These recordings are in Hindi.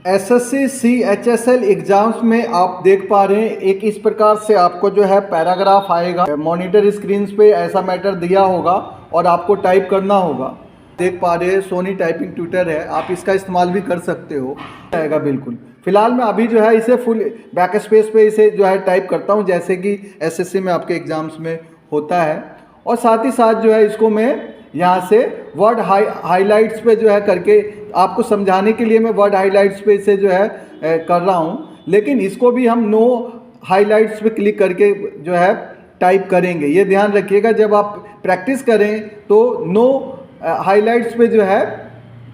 एसएससी CHSL एग्जाम्स में आप देख पा रहे हैं एक इस प्रकार से आपको जो है पैराग्राफ आएगा। मॉनिटर स्क्रीन पे ऐसा मैटर दिया होगा और आपको टाइप करना होगा। देख पा रहे हैं सोनी टाइपिंग ट्यूटर है, आप इसका इस्तेमाल भी कर सकते हो। आएगा बिल्कुल। फिलहाल मैं अभी जो है इसे फुल बैक स्पेस पे इसे जो है टाइप करता हूँ, जैसे कि एसएससी में आपके एग्जाम्स में होता है। और साथ ही साथ जो है इसको मैं यहाँ से वर्ड हाईलाइट्स पे जो है करके आपको समझाने के लिए मैं वर्ड हाईलाइट्स पे इसे जो है कर रहा हूँ। लेकिन इसको भी हम नो हाईलाइट्स पे क्लिक करके जो है टाइप करेंगे। ये ध्यान रखिएगा, जब आप प्रैक्टिस करें तो नो हाईलाइट्स पे जो है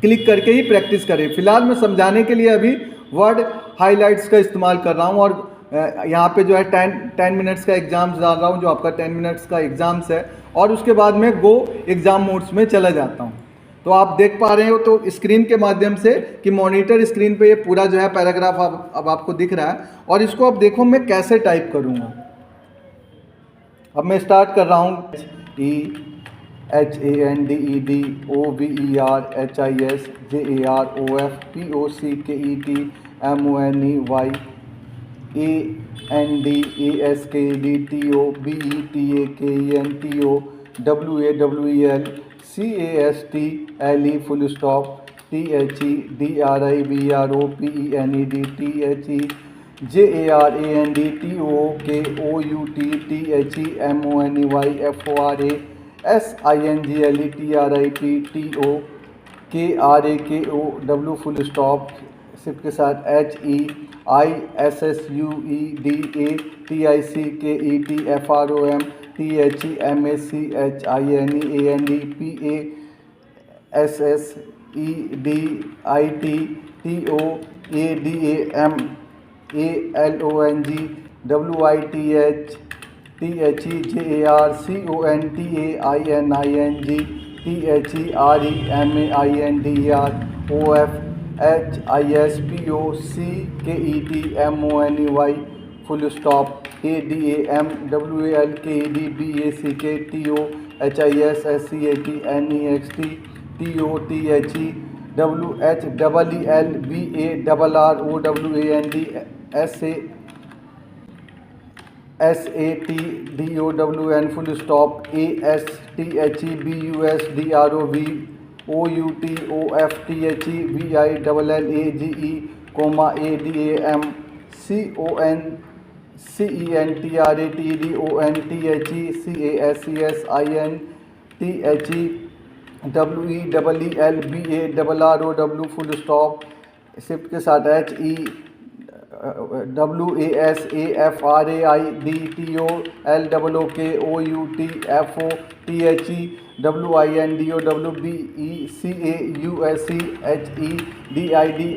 क्लिक करके ही प्रैक्टिस करें। फिलहाल मैं समझाने के लिए अभी वर्ड हाईलाइट्स का इस्तेमाल कर रहा हूँ और यहाँ पे जो है 10 मिनट्स का एग्ज़ाम्स डाल रहा हूँ, जो आपका 10 मिनट्स का एग्ज़ाम्स है। और उसके बाद में गो एग्ज़ाम मोड्स में चला जाता हूँ। तो आप देख पा रहे हो तो स्क्रीन के माध्यम से कि मॉनिटर स्क्रीन पे ये पूरा जो है पैराग्राफ अब आपको दिख रहा है। और इसको अब देखो मैं कैसे टाइप करूँगा। अब मैं स्टार्ट कर रहा हूँ। EHANDEDEOVERACHISJAROFPOCKENTOWEVENDECASTLE फुल स्टॉप THEDRABROPENDCHJARAENDTOKOUTTHMONYFORASINGL सिर्फ के साथ HISPOCKETMONY full stop ADAMWELKEDBACKTOHISSETNEXTTOHISSELLELBEADOWN full stop ASTHEBUSDROVOUTOFTHEVILLAGE CONCENTRATEDWELLBARROW full stop shift के साथ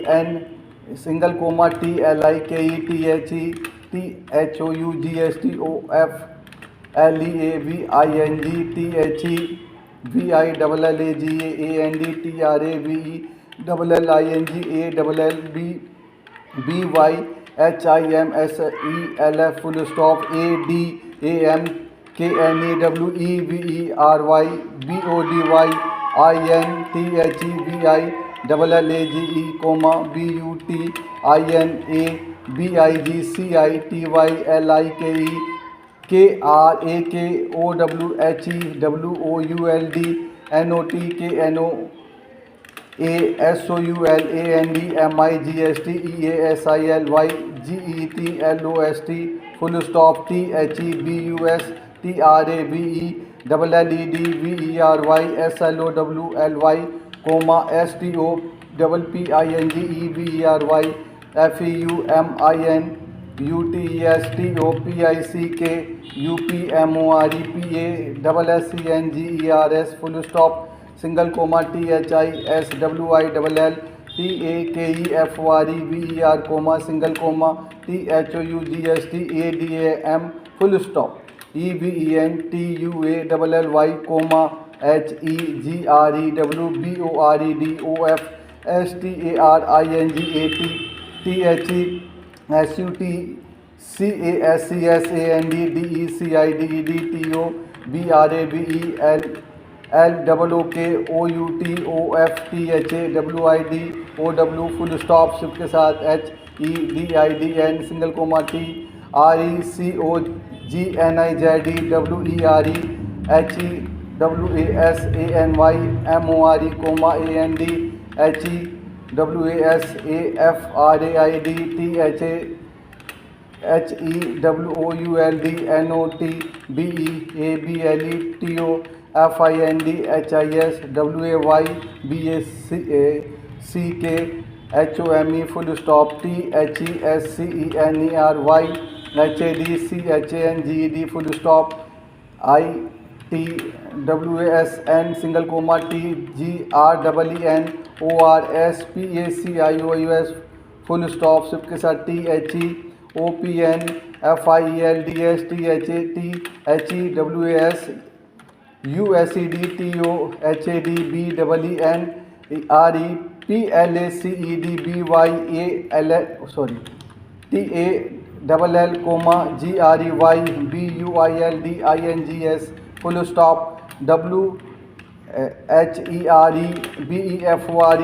HEWASAFRAIDTOLWOKOUTFOTHECAUSEHEDIDN single comma TLIKETHEANDTHEVILLAGEANDTHEANDTRAVEEWIMSELF full stop ADAMKNEWERYBODYINTHEVILLAGE KRAKOWHWHEWLDNOTKNOASOULANOTEASILYGETLOST full stop THEBUSTRAVELLEDVERYSLOWLY comma STOPPINGEVERYFEUMINUTESTOPICUMORPASSENGERS full stop single comma THISWILLTAKEFREVER comma single comma THOUGSTADAM full stop EVENTUALLY comma HEGREWINTTHESUTSCASSANDDECIDEDTOBRAVELLOOKOUTOFTHAWID OW full stop shift के साथ HEDIDN single comma T RECOGNIZD WERE HEWASANY MORE comma AND HEWASAFRAID THEWOULD NOT BEABLE TOFIND HIS WAYBACK HOME full stop THESCENERY HADCHANGED full stop ITWASN single comma TGREEN ORSPACIOUS full stop shift के साथ THEOPN FIELDS THAT HEWAS USED TOHAD BEEN REPLACED BYAL TALL comma GREY BUILDINGS full stop WHERE BEFORE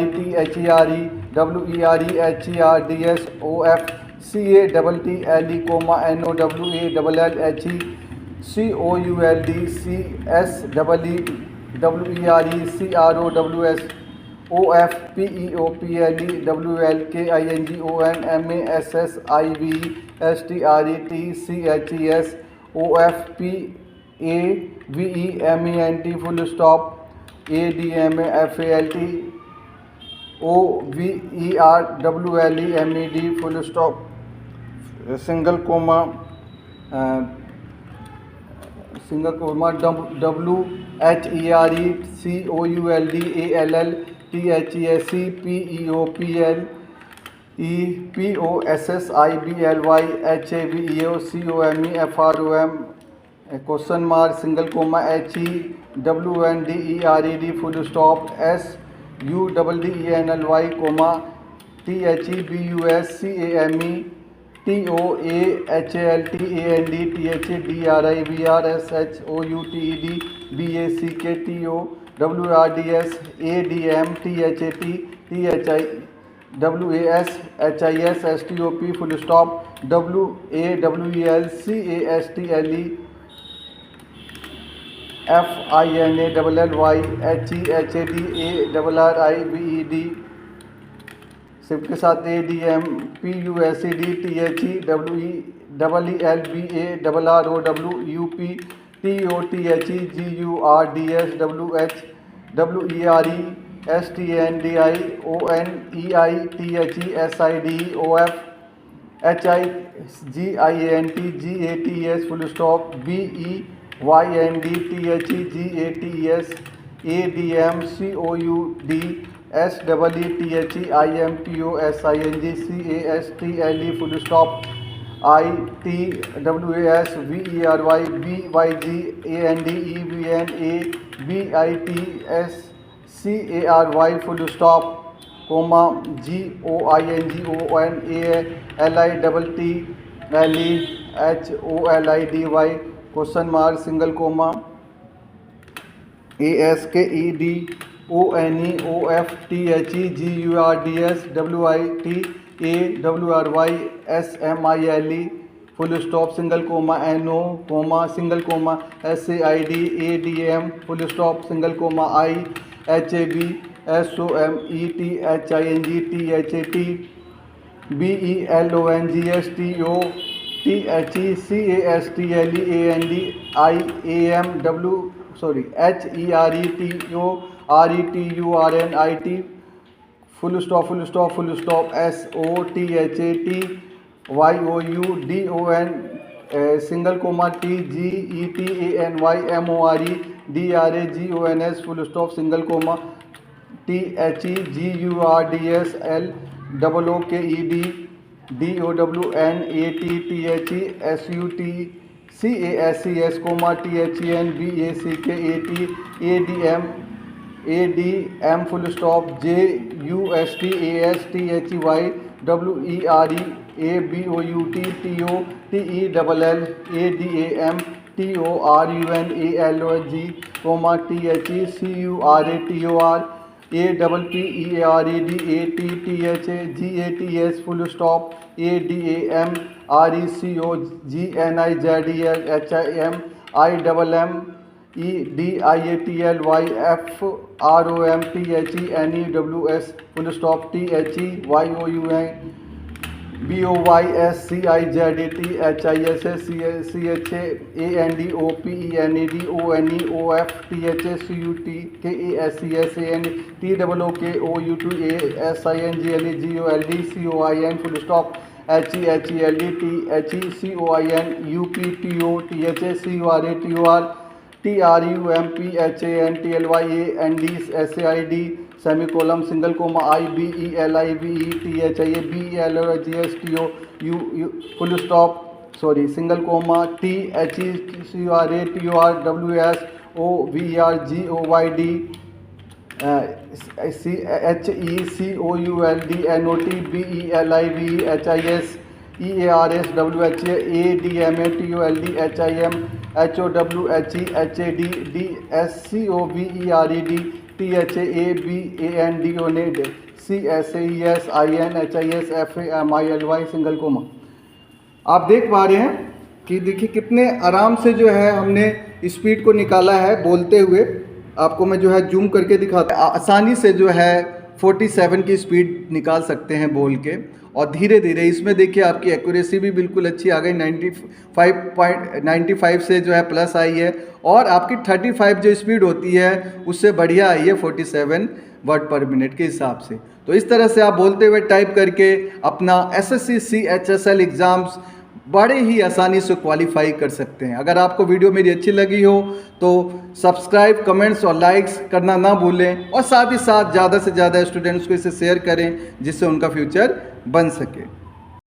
THERE WERE HERDS OFCATTLE comma NOWALLHE COULD CSEE WERE CROWS OFPEOPLE WLKINGON MASSIVE STRET CHES OFPAVEMENT full stop ADMAFALT OVERWLEMED full stop single comma WHERE COULD ALL THESC PEOPL POSSIBLY HAVEO COME question mark single comma HEWNDERED full stop SUDDENLY comma THEBUS CAME TOAHALTAND THDRIVRSHOUTED BACK TOWRDS ADM THAT THI WAS HIS STOP full stop WAWEL CASTLE FINALLY HEHADARRIBED shift के साथ ADM PUSED THEWELLBARROW UP TOTHE GURDS WH WERE STNDI ONEI THESIDE OF HIGIANT GATS full stop BEYND THEGATES ADM COUD SEETHEIMPOSING CASTLE full stop ITWAS VERY BYG ANDEVN BITS CARY full stop comma GOINGON ALITTLEHOLIDY question mark single comma ASKED ONEOFTHEGURDS WITAWRY SMILE full stop single comma NO comma single comma SAID ADM full stop single comma IHAB SOMET HING THAT BELONGS TOTHE CASTLE AND IAMW HERETORETURNIT full stop SOTHATYOUDON single comma TGETANYMORE DRAGONS full stop single comma THEGURDS LOOKED DOWNATTHSUT CASCS comma THEN BACKAT ADM full stop JUSTASTHY WERE ABOUT TOTELL ADAM TORUNALOG comma THECURATOR APPEREDATTHAGATS full stop ADAMRECOGNIZDHIMIDDIATLYFROMTHENEWS full stop THECHANDOPENEDONEOFTHCUT SEMICOLUMPHANTLYANDSAID semicolon single comma IBELIVETHABELGSTO full stop single comma THECURATURWS OVERGOYD CHECOULDNOTBELIVEHIS EARSWHAADMATOLDHIM HOWHEHAD DSCOVERED THABAND CSAESINHISFAMILY single comma. आप देख पा रहे हैं कि देखिए कितने आराम से जो है हमने स्पीड को निकाला है बोलते हुए। आपको मैं जो है जूम करके दिखाता हूँ। आसानी से जो है 47 की स्पीड निकाल सकते हैं बोल के, और धीरे धीरे इसमें देखिए आपकी एक्यूरेसी भी बिल्कुल अच्छी आ गई, 95 से जो है प्लस आई है, और आपकी 35 जो स्पीड होती है उससे बढ़िया आई है 47 वर्ड पर मिनट के हिसाब से। तो इस तरह से आप बोलते हुए टाइप करके अपना SSC CHSL एग्ज़ाम्स बड़े ही आसानी से क्वालिफाई कर सकते हैं। अगर आपको वीडियो मेरी अच्छी लगी हो तो सब्सक्राइब, कमेंट्स और लाइक्स करना ना भूलें, और साथ ही साथ ज़्यादा से ज़्यादा स्टूडेंट्स को इसे शेयर करें जिससे उनका फ्यूचर बन सके।